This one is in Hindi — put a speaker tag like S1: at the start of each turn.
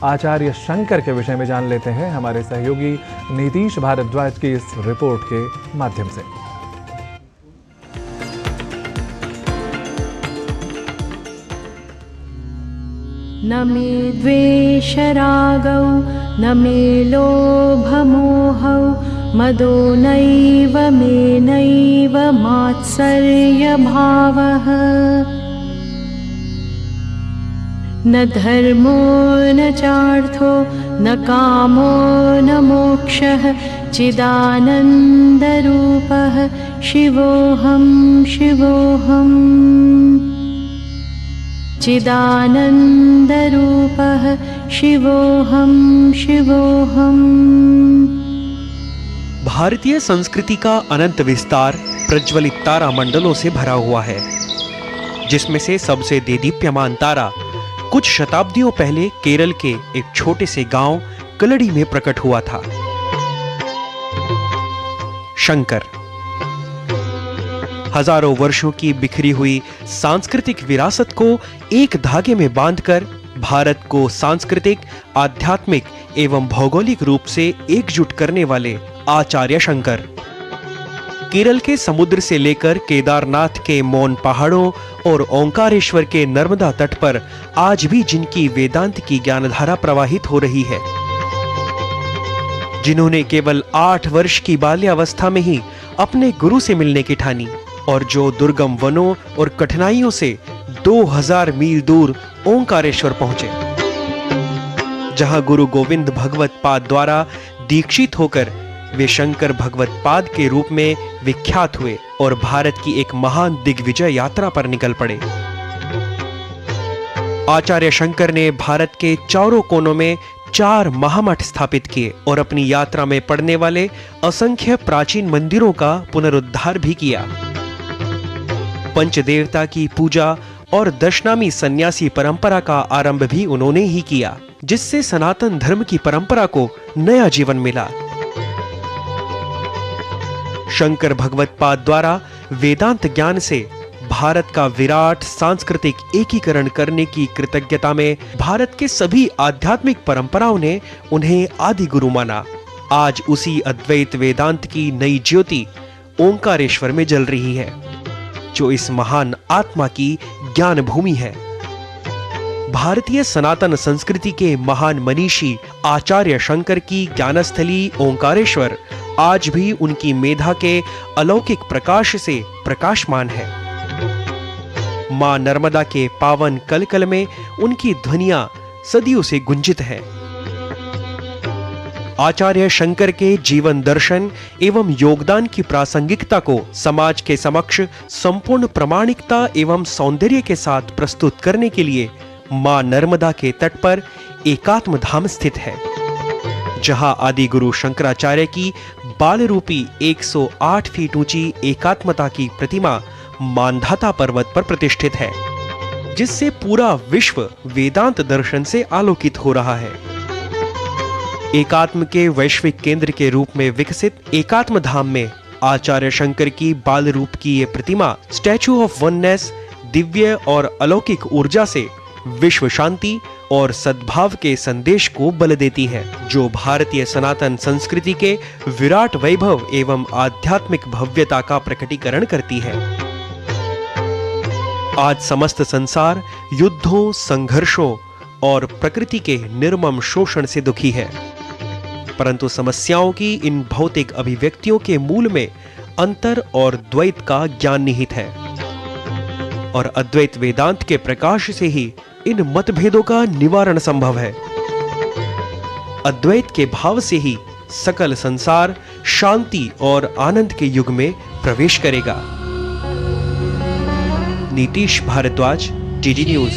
S1: आचार्य शंकर के विषय में जान लेते हैं हमारे सहयोगी नीतीश भारद्वाज की इस रिपोर्ट के माध्यम से।
S2: न मे द्वेषरागौ न मे लोभमोहौ मदो नैव मे नैव मात्सर्यभावः न धर्मो न चार्थो न कामो न मोक्षः चिदानन्दरूपः शिवोऽहं शिवोऽहम् चिदानन्दरूपः शिवोऽहं शिवोऽहम्।
S3: भारतीय संस्कृति का अनंत विस्तार प्रज्वलित तारा मंडलों से भरा हुआ है, जिसमें से सबसे देदीप्यमान तारा कुछ शताब्दियों पहले केरल के एक छोटे से गांव कलड़ी में प्रकट हुआ था। शंकर हजारों वर्षों की बिखरी हुई सांस्कृतिक विरासत को एक धागे में बांधकर भारत को सांस्कृतिक, आध्यात्मिक एवं भौगोलिक रूप से एकजुट करने वाले आचार्य शंकर केरल के समुद्र से लेकर केदारनाथ के मौन पहाड़ों और ओंकारेश्वर के नर्मदा तट पर आज भी जिनकी वेदांत की ज्ञानधारा प्रवाहित हो रही है, जिन्होंने केवल 8 वर्ष की बाल्यावस्था में ही अपने गुरु से मिलने की ठानी और जो दुर्गम वनों और कठिनाइयों से 2000 मील दूर ओंकारेश्वर पहुंचे, जहां गुरु गोविंद भगवत पाद द्वारा दीक्षित होकर वे शंकर भगवत पाद के रूप में विख्यात हुए और भारत की एक महान दिग्विजय यात्रा पर निकल पड़े। आचार्य शंकर ने भारत के चारों कोनों में 4 महामठ स्थापित किए और अपनी यात्रा में पड़ने वाले असंख्य प्राचीन मंदिरों का पुनरुद्धार भी किया। पंचदेवता की पूजा और दशनामी सन्यासी परंपरा का आरंभ भी उन्होंने ही किया, जिससे सनातन धर्म की परंपरा को नया जीवन मिला। शंकर भगवत पाद द्वारा वेदांत ज्ञान से भारत का विराट सांस्कृतिक एकीकरण करने की कृतज्ञता में भारत के सभी आध्यात्मिक परंपराओं ने उन्हें आदि गुरु माना। आज उसी अद्वैत वेदांत की नई ज्योति ओंकारेश्वर में जल रही है, जो इस महान आत्मा की ज्ञान भूमि है। भारतीय सनातन संस्कृति के महान मनीषी आचार्य शंकर की ज्ञानस्थली ओंकारेश्वर आज भी उनकी मेधा के अलौकिक प्रकाश से प्रकाशमान है। मां नर्मदा के पावन कलकल में उनकी ध्वनियां सदियों से गुंजित है। आचार्य शंकर के जीवन दर्शन एवं योगदान की प्रासंगिकता को समाज के समक्ष संपूर्ण प्रामाणिकता एवं सौंदर्य के साथ प्रस्तुत करने के लिए मां नर्मदा के तट पर एकात्म धाम स्थित है, जहां आदि गुरु शंकराचार्य की बाल रूपी 108 फीट ऊंची एकात्मता की प्रतिमा मानधाता पर्वत पर प्रतिष्ठित है, जिससे पूरा विश्व वेदांत दर्शन से आलोकित हो रहा है। एकात्म के वैश्विक केंद्र के रूप में विकसित एकात्म धाम में आचार्य शंकर की बाल रूप की ये प्रतिमा स्टैचू ऑफ वननेस दिव्य और अलौकिक ऊर्जा से विश्व शांति और सद्भाव के संदेश को बल देती है, जो भारतीय सनातन संस्कृति के विराट वैभव एवं आध्यात्मिक भव्यता का प्रकटीकरण करती है। आज समस्त संसार युद्धों, संघर्षों और प्रकृति के निर्मम शोषण से दुखी है, परंतु समस्याओं की इन भौतिक अभिव्यक्तियों के मूल में अंतर और द्वैत का ज्ञान निहित है, और अद्वैत वेदांत के प्रकाश से ही इन मतभेदों का निवारण संभव है। अद्वैत के भाव से ही सकल संसार शांति और आनंद के युग में प्रवेश करेगा। Nitish Bhardwaj, DD news.